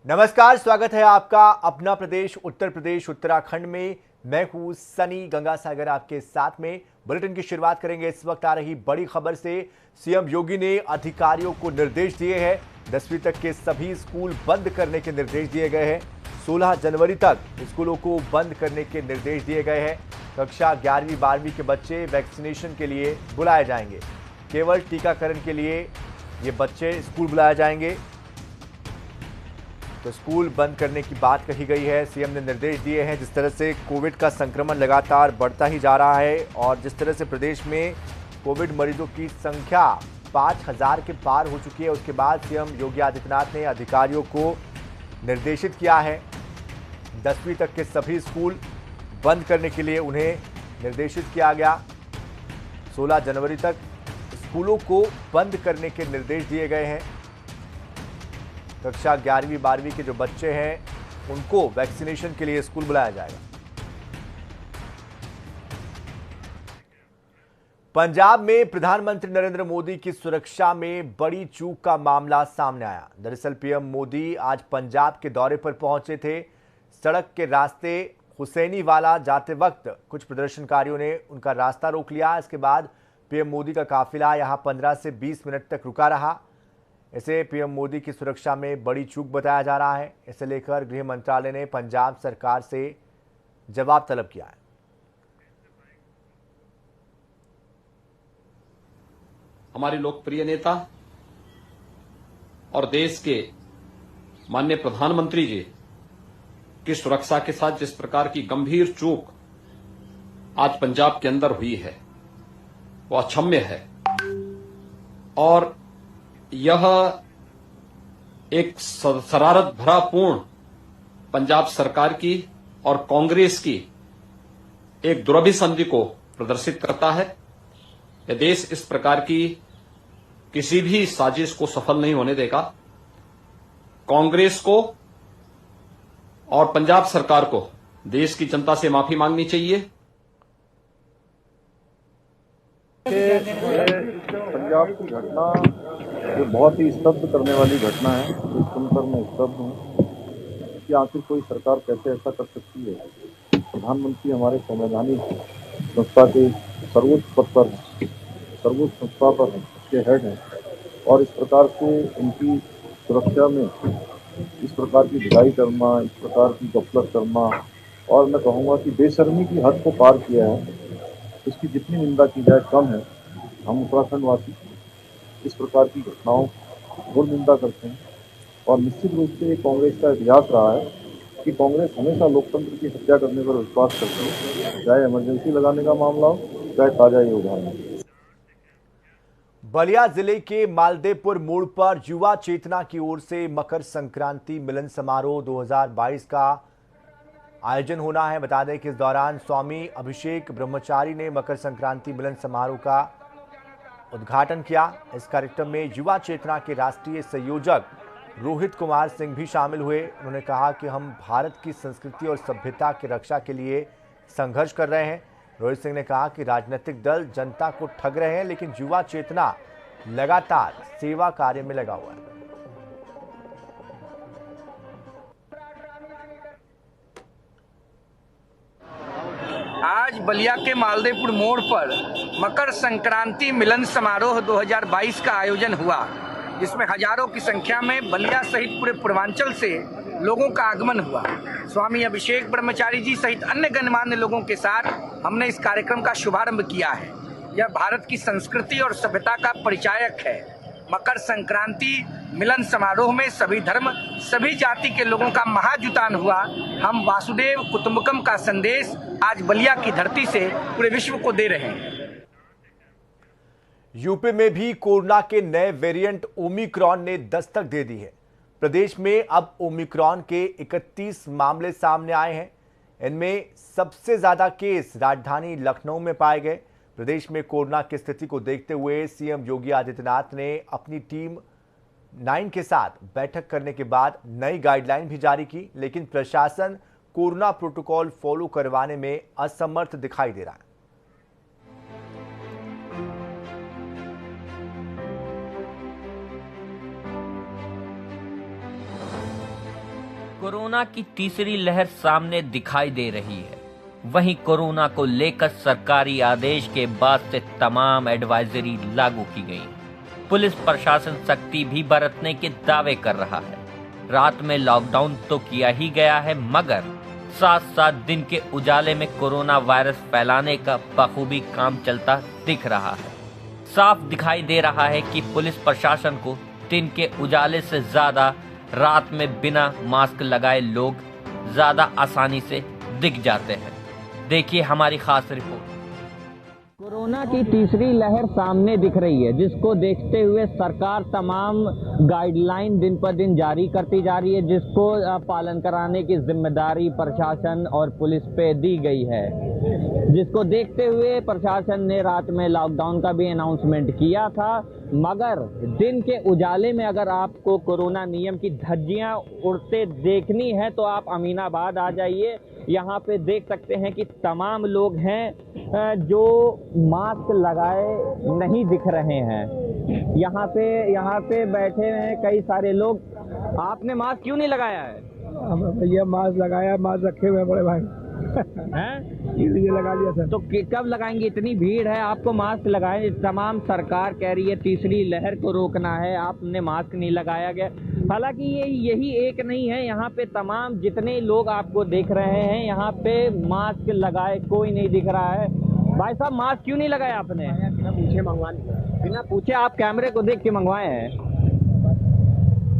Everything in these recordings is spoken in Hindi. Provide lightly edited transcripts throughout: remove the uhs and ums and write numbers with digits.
नमस्कार, स्वागत है आपका अपना प्रदेश उत्तर प्रदेश उत्तराखंड में। मैं हूं सनी गंगासागर आपके साथ में। बुलेटिन की शुरुआत करेंगे इस वक्त आ रही बड़ी खबर से। सीएम योगी ने अधिकारियों को निर्देश दिए हैं। 10वीं तक के सभी स्कूल बंद करने के निर्देश दिए गए हैं। 16 जनवरी तक स्कूलों को बंद करने के निर्देश दिए गए हैं। कक्षा 11वीं 12वीं के बच्चे वैक्सीनेशन के लिए बुलाए जाएंगे। केवल टीकाकरण के लिए ये बच्चे स्कूल बुलाए जाएंगे। तो स्कूल बंद करने की बात कही गई है। सीएम ने निर्देश दिए हैं। जिस तरह से कोविड का संक्रमण लगातार बढ़ता ही जा रहा है और जिस तरह से प्रदेश में कोविड मरीजों की संख्या 5000 के पार हो चुकी है, उसके बाद सीएम योगी आदित्यनाथ ने अधिकारियों को निर्देशित किया है 10वीं तक के सभी स्कूल बंद करने के लिए उन्हें निर्देशित किया गया। 16 जनवरी तक स्कूलों को बंद करने के निर्देश दिए गए हैं। कक्षा 11वीं 12वीं के जो बच्चे हैं उनको वैक्सीनेशन के लिए स्कूल बुलाया जाएगा। पंजाब में प्रधानमंत्री नरेंद्र मोदी की सुरक्षा में बड़ी चूक का मामला सामने आया। दरअसल पीएम मोदी आज पंजाब के दौरे पर पहुंचे थे। सड़क के रास्ते हुसैनीवाला जाते वक्त कुछ प्रदर्शनकारियों ने उनका रास्ता रोक लिया। इसके बाद पीएम मोदी का काफिला यहां 15 से 20 मिनट तक रुका रहा। इसे पीएम मोदी की सुरक्षा में बड़ी चूक बताया जा रहा है। इसे लेकर गृह मंत्रालय ने पंजाब सरकार से जवाब तलब किया है। हमारे लोकप्रिय नेता और देश के माननीय प्रधानमंत्री जी की सुरक्षा के साथ जिस प्रकार की गंभीर चूक आज पंजाब के अंदर हुई है वो अक्षम्य है और यह एक शरारत भरा पूर्ण पंजाब सरकार की और कांग्रेस की एक दुरभिसंधि को प्रदर्शित करता है। यह देश इस प्रकार की किसी भी साजिश को सफल नहीं होने देगा। कांग्रेस को और पंजाब सरकार को देश की जनता से माफी मांगनी चाहिए। पंजाब की घटना ये बहुत ही स्तब्ध करने वाली घटना है। जो सुनकर मैं स्तब्ध हूँ कि आखिर कोई सरकार कैसे ऐसा कर सकती है। प्रधानमंत्री हमारे संवैधानिक संस्था के सर्वोच्च पद पर हैं, सर्वोच्च संस्था पर के हेड हैं और इस प्रकार से उनकी सुरक्षा में इस प्रकार की ढिलाई करना, इस प्रकार की गफलत करना और मैं कहूँगा कि बेशर्मी की हद को पार किया है। इसकी जितनी निंदा की जाए कम है। हम उत्तराखंड वासी इस प्रकार की घटनाओं घोर निंदा करते हैं और निश्चित रूप से कांग्रेस का इतिहास रहा है कि कांग्रेस हमेशा लोकतंत्र की हत्या करने पर विश्वास करती है, चाहे इमरजेंसी लगाने का मामला हो, चाहे ताजा ये उदाहरण हो। बलिया जिले के मालदेपुर मोड़ पर युवा चेतना की ओर से मकर संक्रांति मिलन समारोह 2022 का आयोजन होना है। बता दें कि इस दौरान स्वामी अभिषेक ब्रह्मचारी ने मकर संक्रांति मिलन समारोह का उद्घाटन किया। इस कार्यक्रम में युवा चेतना के राष्ट्रीय संयोजक रोहित कुमार सिंह भी शामिल हुए। उन्होंने कहा कि हम भारत की संस्कृति और सभ्यता की रक्षा के लिए संघर्ष कर रहे हैं। रोहित सिंह ने कहा कि राजनीतिक दल जनता को ठग रहे हैं, लेकिन युवा चेतना लगातार सेवा कार्य में लगा हुआ है। आज बलिया के मालदेपुर मोड़ पर मकर संक्रांति मिलन समारोह 2022 का आयोजन हुआ, जिसमें हजारों की संख्या में बलिया सहित पूरे पूर्वांचल से लोगों का आगमन हुआ। स्वामी अभिषेक ब्रह्मचारी जी सहित अन्य गणमान्य लोगों के साथ हमने इस कार्यक्रम का शुभारंभ किया है। यह भारत की संस्कृति और सभ्यता का परिचायक है। मकर संक्रांति मिलन समारोह में सभी धर्म, सभी जाति के लोगों का महाजुटान हुआ। हम वासुदेव कुटुंबकम का संदेश आज बलिया की धरती से पूरे विश्व को दे रहे हैं। यूपी में भी कोरोना के नए वेरिएंट ओमिक्रॉन ने दस्तक दे दी है। प्रदेश में अब ओमिक्रॉन के 31 मामले सामने आए हैं। इनमें सबसे ज्यादा केस राजधानी लखनऊ में पाए गए। प्रदेश में कोरोना की स्थिति को देखते हुए सीएम योगी आदित्यनाथ ने अपनी टीम 9 के साथ बैठक करने के बाद नई गाइडलाइन भी जारी की, लेकिन प्रशासन कोरोना प्रोटोकॉल फॉलो करवाने में असमर्थ दिखाई दे रहा है। कोरोना की तीसरी लहर सामने दिखाई दे रही है। वहीं कोरोना को लेकर सरकारी आदेश के बाद से तमाम एडवाइजरी लागू की गई। पुलिस प्रशासन सख्ती भी बरतने के दावे कर रहा है। रात में लॉकडाउन तो किया ही गया है, मगर साथ साथ दिन के उजाले में कोरोना वायरस फैलाने का बखूबी काम चलता दिख रहा है। साफ दिखाई दे रहा है कि पुलिस प्रशासन को दिन के उजाले से ज्यादा रात में बिना मास्क लगाए लोग ज्यादा आसानी से दिख जाते हैं। देखिए हमारी खास रिपोर्ट। कोरोना की तीसरी लहर सामने दिख रही है, जिसको देखते हुए सरकार तमाम गाइडलाइन दिन पर दिन जारी करती जा रही है, जिसको पालन कराने की जिम्मेदारी प्रशासन और पुलिस पे दी गई है। जिसको देखते हुए प्रशासन ने रात में लॉकडाउन का भी अनाउंसमेंट किया था, मगर दिन के उजाले में अगर आपको कोरोना नियम की धज्जियां उड़ते देखनी है तो आप अमीनाबाद आ जाइए। यहाँ पे देख सकते हैं कि तमाम लोग हैं जो मास्क लगाए नहीं दिख रहे हैं। यहाँ पे बैठे हैं कई सारे लोग। आपने मास्क क्यों नहीं लगाया है? भैया मास्क लगाया, मास्क रखे हुए बड़े भाई हैं? इसलिए लगा लिया सर। तो कब लगाएंगे? इतनी भीड़ है, आपको मास्क लगाए। तमाम सरकार कह रही है तीसरी लहर को रोकना है, आपने मास्क नहीं लगाया गया। हालांकि यही एक नहीं है, यहाँ पे तमाम जितने लोग आपको देख रहे हैं यहाँ पे मास्क लगाए कोई नहीं दिख रहा है। भाई साहब मास्क क्यों नहीं लगाया आपने? बिना पूछे आप कैमरे को देख के मंगवाए हैं।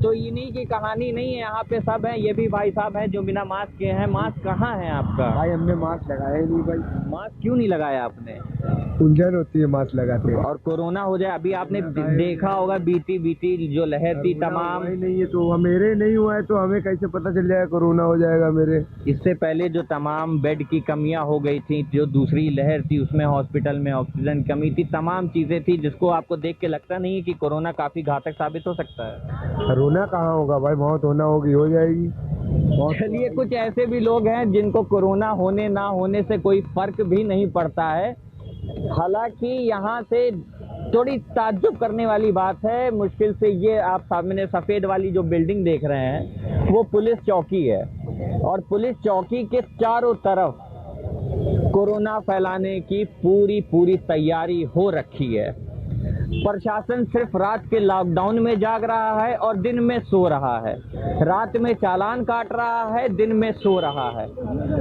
तो इन्हीं की कहानी नहीं है, यहाँ पे सब है। ये भी भाई साहब हैं जो बिना मास्क के हैं। मास्क कहाँ है आपका? भाई हमने मास्क लगाया ही नहीं भाई। मास्क क्यों नहीं लगाया आपने? उलझन होती है मास्क लगाते हैं। और कोरोना हो जाए, अभी आपने देखा होगा बीती जो लहर थी तमाम। नहीं है तो मेरे नहीं हुआ है तो हमें कैसे पता चल जाएगा कोरोना हो जाएगा मेरे? इससे पहले जो तमाम बेड की कमियां हो गई थी, जो दूसरी लहर थी उसमें हॉस्पिटल में ऑक्सीजन कमी थी, तमाम चीजें थी जिसको आपको देख के लगता नहीं है कि कोरोना काफी घातक साबित हो सकता है। कोरोना कहाँ होगा भाई, मौत होना होगी, हो जाएगी। चलिए, कुछ ऐसे भी लोग हैं जिनको कोरोना होने ना होने से कोई फर्क भी नहीं पड़ता है। हालांकि यहाँ से थोड़ी ताज्जुब करने वाली बात है। मुश्किल से ये आप सामने सफेद वाली जो बिल्डिंग देख रहे हैं वो पुलिस चौकी है, और पुलिस चौकी के चारों तरफ कोरोना फैलाने की पूरी तैयारी हो रखी है। प्रशासन सिर्फ रात के लॉकडाउन में जाग रहा है और दिन में सो रहा है। रात में चालान काट रहा है, दिन में सो रहा है।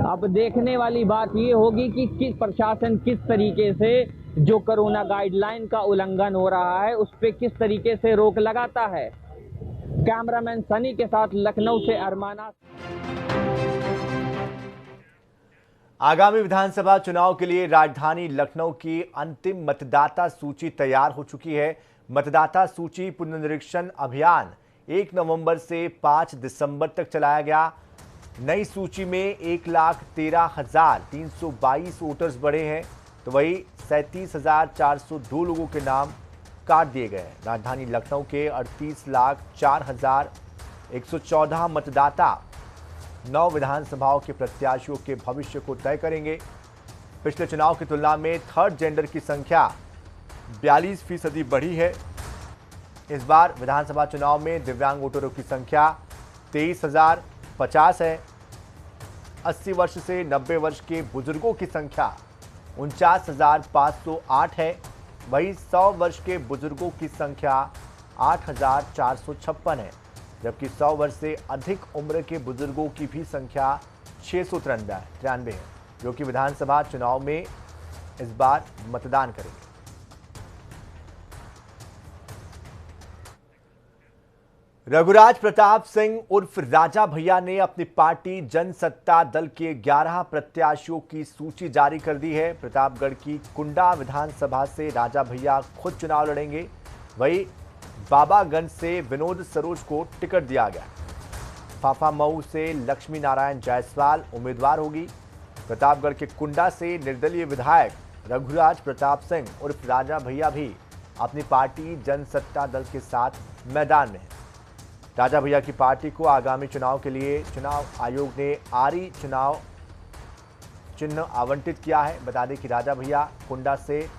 अब देखने वाली बात ये होगी कि प्रशासन किस तरीके से जो कोरोना गाइडलाइन का उल्लंघन हो रहा है उस पे किस तरीके से रोक लगाता है। कैमरामैन सनी के साथ लखनऊ से अरमाना। आगामी विधानसभा चुनाव के लिए राजधानी लखनऊ की अंतिम मतदाता सूची तैयार हो चुकी है। मतदाता सूची पुनर्निरीक्षण अभियान 1 नवंबर से 5 दिसंबर तक चलाया गया। नई सूची में 1,13,322 वोटर्स बढ़े हैं, तो वही 37,402 लोगों के नाम काट दिए गए हैं। राजधानी लखनऊ के 38,04,114 मतदाता 9 विधानसभाओं के प्रत्याशियों के भविष्य को तय करेंगे। पिछले चुनाव की तुलना में थर्ड जेंडर की संख्या 42% बढ़ी है। इस बार विधानसभा चुनाव में दिव्यांग वोटरों की संख्या 23,050 है। 80 वर्ष से 90 वर्ष के बुजुर्गों की संख्या 49,508 है। वहीं 100 वर्ष के बुजुर्गों की संख्या 8,456 है, जबकि 100 वर्ष से अधिक उम्र के बुजुर्गों की भी संख्या 693 है, जो कि विधानसभा चुनाव में इस बार मतदान करेंगे। रघुराज प्रताप सिंह उर्फ राजा भैया ने अपनी पार्टी जनसत्ता दल के 11 प्रत्याशियों की सूची जारी कर दी है। प्रतापगढ़ की कुंडा विधानसभा से राजा भैया खुद चुनाव लड़ेंगे। वहीं बाबागंज से विनोद सरोज को टिकट दिया गया। फाफामऊ से लक्ष्मी नारायण जायसवाल उम्मीदवार होगी। प्रतापगढ़ के कुंडा से निर्दलीय विधायक रघुराज प्रताप सिंह उर्फ राजा भैया भी अपनी पार्टी जनसत्ता दल के साथ मैदान में है। राजा भैया की पार्टी को आगामी चुनाव के लिए चुनाव आयोग ने आरी चुनाव चिन्ह आवंटित किया है। बता दें कि राजा भैया कुंडा से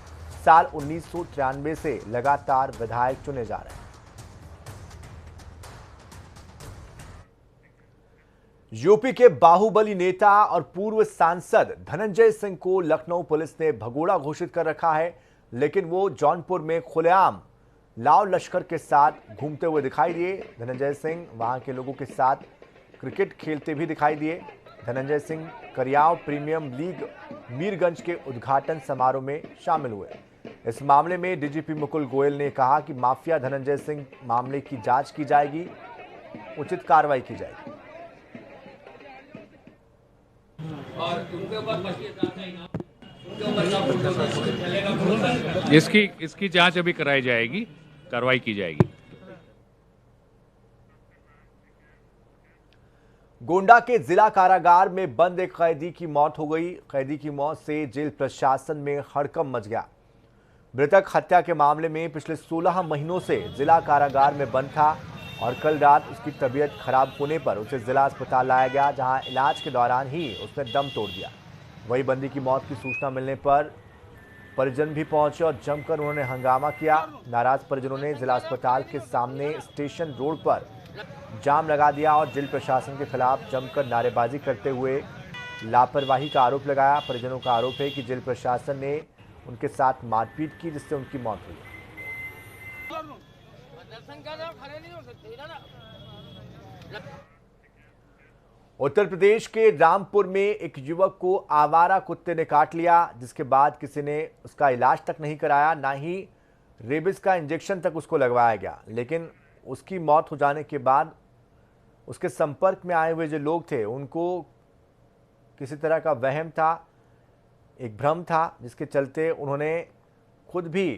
साल 1993 से लगातार विधायक चुने जा रहे हैं। यूपी के बाहुबली नेता और पूर्व सांसद धनंजय सिंह को लखनऊ पुलिस ने भगोड़ा घोषित कर रखा है, लेकिन वो जौनपुर में खुलेआम लाव लश्कर के साथ घूमते हुए दिखाई दिए। धनंजय सिंह वहां के लोगों के साथ क्रिकेट खेलते भी दिखाई दिए। धनंजय सिंह करियाव प्रीमियम लीग मीरगंज के उद्घाटन समारोह में शामिल हुए। इस मामले में डीजीपी मुकुल गोयल ने कहा कि माफिया धनंजय सिंह मामले की जांच की जाएगी, उचित कार्रवाई की जाएगी। इसकी जांच अभी कराई जाएगी, कार्रवाई की जाएगी। गोंडा के जिला कारागार में बंद एक कैदी की मौत हो गई। कैदी की मौत से जेल प्रशासन में हड़कंप मच गया। मृतक हत्या के मामले में पिछले 16 महीनों से जिला कारागार में बंद था और कल रात उसकी तबीयत खराब होने पर उसे जिला अस्पताल लाया गया, जहां इलाज के दौरान ही उसने दम तोड़ दिया। वही बंदी की मौत की सूचना मिलने पर परिजन भी पहुंचे और जमकर उन्होंने हंगामा किया। नाराज परिजनों ने जिला अस्पताल के सामने स्टेशन रोड पर जाम लगा दिया और जेल प्रशासन के खिलाफ जमकर नारेबाजी करते हुए लापरवाही का आरोप लगाया। परिजनों का आरोप है कि जेल प्रशासन ने उनके साथ मारपीट की, जिससे उनकी मौत हुई। उत्तर प्रदेश के रामपुर में एक युवक को आवारा कुत्ते ने काट लिया, जिसके बाद किसी ने उसका इलाज तक नहीं कराया, ना ही रेबिस का इंजेक्शन तक उसको लगवाया गया। लेकिन उसकी मौत हो जाने के बाद उसके संपर्क में आए हुए जो लोग थे उनको किसी तरह का वहम था, एक भ्रम था, जिसके चलते उन्होंने खुद भी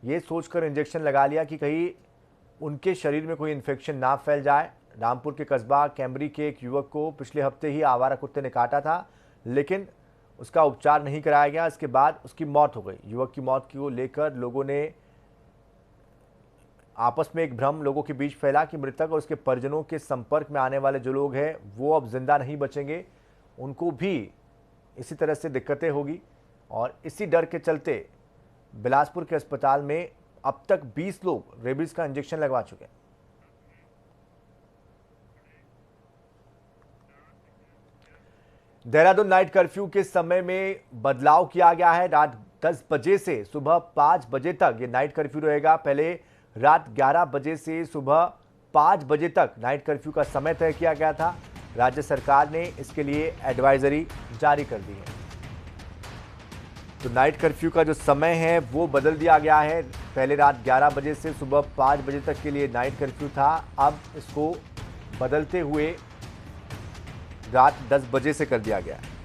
ये सोचकर इंजेक्शन लगा लिया कि कहीं उनके शरीर में कोई इन्फेक्शन ना फैल जाए। रामपुर के कस्बा कैमरी के एक युवक को पिछले हफ्ते ही आवारा कुत्ते ने काटा था, लेकिन उसका उपचार नहीं कराया गया। इसके बाद उसकी मौत हो गई। युवक की मौत को लेकर लोगों ने आपस में एक भ्रम लोगों के बीच फैला कि मृतक और उसके परिजनों के संपर्क में आने वाले जो लोग हैं वो अब जिंदा नहीं बचेंगे, उनको भी इसी तरह से दिक्कतें होगी। और इसी डर के चलते बिलासपुर के अस्पताल में अब तक 20 लोग रेबीज का इंजेक्शन लगवा चुके हैं। देहरादून नाइट कर्फ्यू के समय में बदलाव किया गया है। रात 10 बजे से सुबह 5 बजे तक ये नाइट कर्फ्यू रहेगा। पहले रात 11 बजे से सुबह 5 बजे तक नाइट कर्फ्यू का समय तय किया गया था। राज्य सरकार ने इसके लिए एडवाइजरी जारी कर दी है, तो नाइट कर्फ्यू का जो समय है वो बदल दिया गया है। पहले रात 11 बजे से सुबह 5 बजे तक के लिए नाइट कर्फ्यू था, अब इसको बदलते हुए रात 10 बजे से कर दिया गया है।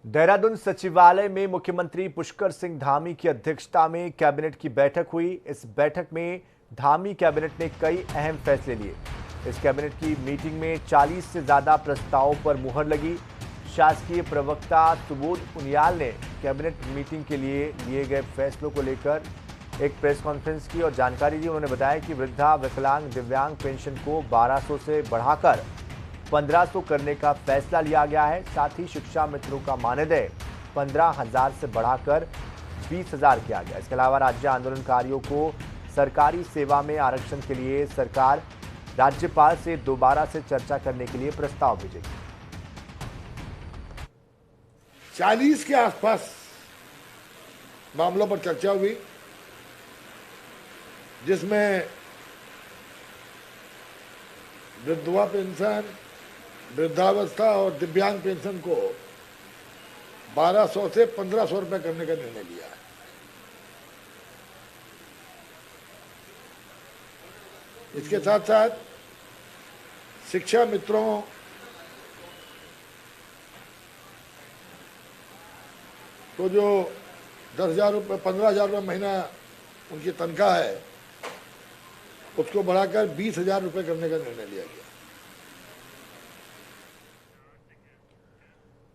देहरादून सचिवालय में मुख्यमंत्री पुष्कर सिंह धामी की अध्यक्षता में कैबिनेट की बैठक हुई। इस बैठक में धामी कैबिनेट ने कई अहम फैसले लिए। इस कैबिनेट की मीटिंग में 40 से ज्यादा प्रस्तावों पर मुहर लगी। शासकीय प्रवक्ता सुबोध उनियाल ने कैबिनेट मीटिंग के लिए गए फैसलों को लेकर एक प्रेस कॉन्फ्रेंस की और जानकारी दी। उन्होंने बताया कि वृद्धा, विकलांग, दिव्यांग पेंशन को 1200 से बढ़ाकर 1500 करने का फैसला लिया गया है। साथ ही शिक्षा मित्रों का मानदेय 15,000 से बढ़ाकर 20,000 किया गया। इसके अलावा राज्य आंदोलनकारियों को सरकारी सेवा में आरक्षण के लिए सरकार राज्यपाल से दोबारा से चर्चा करने के लिए प्रस्ताव भेजेगी। 40 के आसपास मामलों पर चर्चा हुई, जिसमें विधवा पेंशन, वृद्धावस्था और दिव्यांग पेंशन को 1200 से 1500 रुपए करने का निर्णय लिया है। इसके साथ साथ शिक्षा मित्रों तो जो 10,000 रुपये 15,000 रुपये महीना उनकी तनख्वाह है, उसको बढ़ाकर 20,000 रुपये करने का निर्णय लिया गया।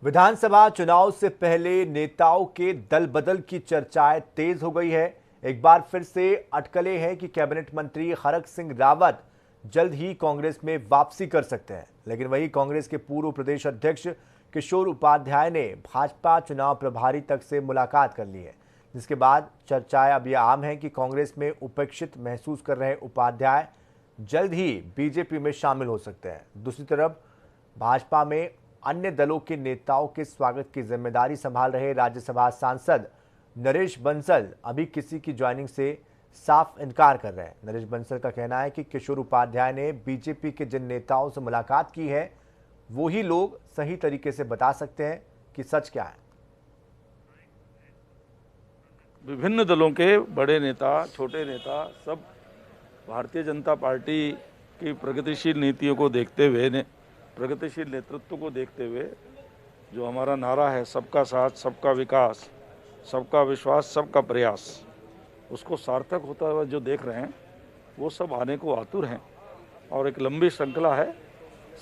विधानसभा चुनाव से पहले नेताओं के दल बदल की चर्चाएं तेज हो गई है। एक बार फिर से अटकलें हैं कि कैबिनेट मंत्री हरक सिंह रावत जल्द ही कांग्रेस में वापसी कर सकते हैं। लेकिन वही कांग्रेस के पूर्व प्रदेश अध्यक्ष किशोर उपाध्याय ने भाजपा चुनाव प्रभारी तक से मुलाकात कर ली है। जिसके बाद चर्चाएं अब यह आम है कि कांग्रेस में उपेक्षित महसूस कर रहे उपाध्याय जल्द ही बीजेपी में शामिल हो सकते हैं। दूसरी तरफ भाजपा में अन्य दलों के नेताओं के स्वागत की जिम्मेदारी संभाल रहे राज्यसभा सांसद नरेश बंसल अभी किसी की ज्वाइनिंग से साफ इनकार कर रहे हैं। नरेश बंसल का कहना है कि किशोर उपाध्याय ने बीजेपी के जिन नेताओं से मुलाकात की है वो ही लोग सही तरीके से बता सकते हैं कि सच क्या है। विभिन्न दलों के बड़े नेता, छोटे नेता सब भारतीय जनता पार्टी की प्रगतिशील नीतियों को देखते हुए, प्रगतिशील नेतृत्व को देखते हुए जो हमारा नारा है सबका साथ, सबका विकास, सबका विश्वास, सबका प्रयास, उसको सार्थक होता हुआ जो देख रहे हैं वो सब आने को आतुर हैं। और एक लंबी श्रृंखला है,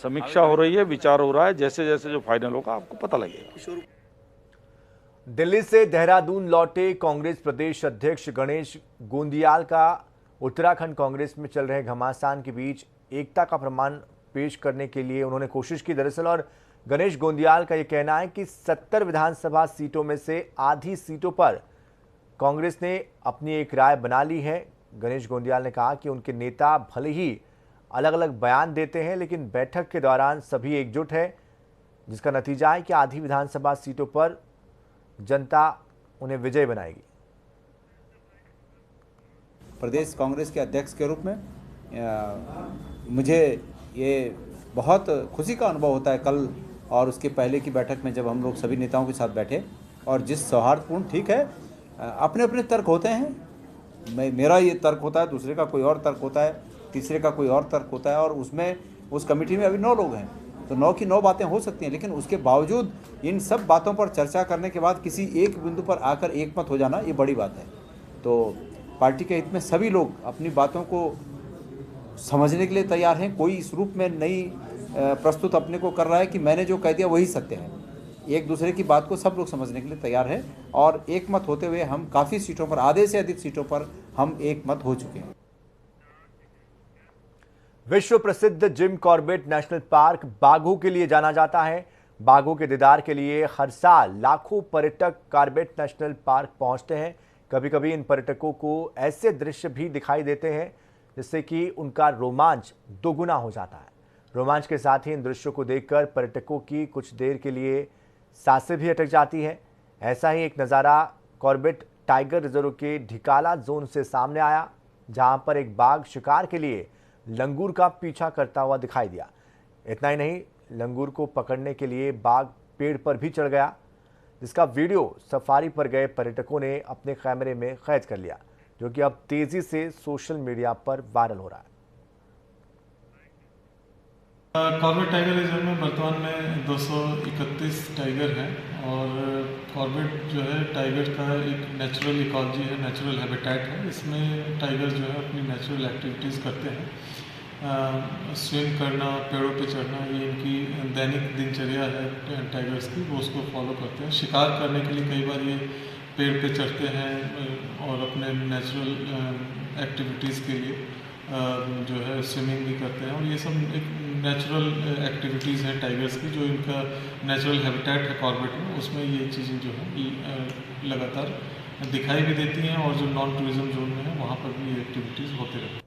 समीक्षा हो रही है, विचार हो रहा है, जैसे जैसे जो फाइनल होगा आपको पता लगेगा। दिल्ली से देहरादून लौटे कांग्रेस प्रदेश अध्यक्ष गणेश गोंदियाल का उत्तराखंड कांग्रेस में चल रहे घमासान के बीच एकता का प्रमाण पेश करने के लिए उन्होंने कोशिश की। दरअसल और गणेश गोंदियाल का यह कहना है कि 70 विधानसभा सीटों में से आधी सीटों पर कांग्रेस ने अपनी एक राय बना ली है। गणेश गोंदियाल ने कहा कि उनके नेता भले ही अलग अलग बयान देते हैं लेकिन बैठक के दौरान सभी एकजुट है, जिसका नतीजा है कि आधी विधानसभा सीटों पर जनता उन्हें विजय बनाएगी। प्रदेश कांग्रेस के अध्यक्ष के रूप में मुझे ये बहुत खुशी का अनुभव होता है। कल और उसके पहले की बैठक में जब हम लोग सभी नेताओं के साथ बैठे और जिस सौहार्दपूर्ण, ठीक है अपने अपने तर्क होते हैं, मेरा ये तर्क होता है, दूसरे का कोई और तर्क होता है, तीसरे का कोई और तर्क होता है और उसमें उस कमेटी में अभी 9 लोग हैं तो 9 की 9 बातें हो सकती हैं, लेकिन उसके बावजूद इन सब बातों पर चर्चा करने के बाद किसी एक बिंदु पर आकर एकमत हो जाना ये बड़ी बात है। तो पार्टी के हित में सभी लोग अपनी बातों को समझने के लिए तैयार हैं। कोई इस रूप में नहीं प्रस्तुत अपने को कर रहा है कि मैंने जो कह दिया वही सत्य है। एक दूसरे की बात को सब लोग समझने के लिए तैयार हैं और एकमत होते हुए हम काफ़ी सीटों पर, आधे से अधिक सीटों पर हम एकमत हो चुके हैं। विश्व प्रसिद्ध जिम कॉर्बेट नेशनल पार्क बाघों के लिए जाना जाता है। बाघों के दीदार के लिए हर साल लाखों पर्यटक कॉर्बेट नेशनल पार्क पहुंचते हैं। कभी कभी इन पर्यटकों को ऐसे दृश्य भी दिखाई देते हैं जिससे कि उनका रोमांच दोगुना हो जाता है। रोमांच के साथ ही इन दृश्यों को देखकर पर्यटकों की कुछ देर के लिए सांसें भी अटक जाती हैं। ऐसा ही एक नज़ारा कॉर्बेट टाइगर रिजर्व के ढिकाला जोन से सामने आया, जहां पर एक बाघ शिकार के लिए लंगूर का पीछा करता हुआ दिखाई दिया। इतना ही नहीं, लंगूर को पकड़ने के लिए बाघ पेड़ पर भी चढ़ गया, जिसका वीडियो सफारी पर गए पर्यटकों ने अपने कैमरे में कैद कर लिया, जो कि अब तेजी से सोशल मीडिया पर वायरल हो रहा है। कॉर्बेट टाइगर रिजर्व में वर्तमान में 231 टाइगर हैं और कॉर्बेट जो है टाइगर का एक नेचुरल इकोलॉजी है, नेचुरल हैबिटेट है। इसमें टाइगर जो है अपनी नेचुरल एक्टिविटीज़ करते हैं। स्विम करना, पेड़ों पे चढ़ना, ये इनकी दैनिक दिनचर्या है टाइगर्स की, वो उसको फॉलो करते हैं। शिकार करने के लिए कई बार ये पेड़ पे चढ़ते हैं और अपने नेचुरल एक्टिविटीज़ के लिए जो है स्विमिंग भी करते हैं और ये सब एक नेचुरल एक्टिविटीज़ हैं टाइगर्स की, जो इनका नेचुरल हैबिटेट है कॉर्बेट में, उसमें ये चीज़ें जो है लगातार दिखाई भी देती हैं और जो नॉन टूरिज्म जोन में है वहाँ पर भी ये एक्टिविटीज़ होते रहती हैं।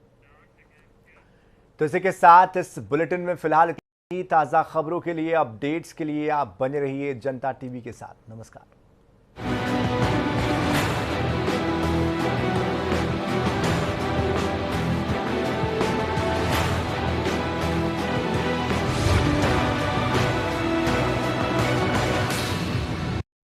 तो इसी के साथ इस बुलेटिन में फिलहाल इतनी ताज़ा खबरों के लिए, अपडेट्स के लिए आप बने रहिए जनता टीवी के साथ। नमस्कार।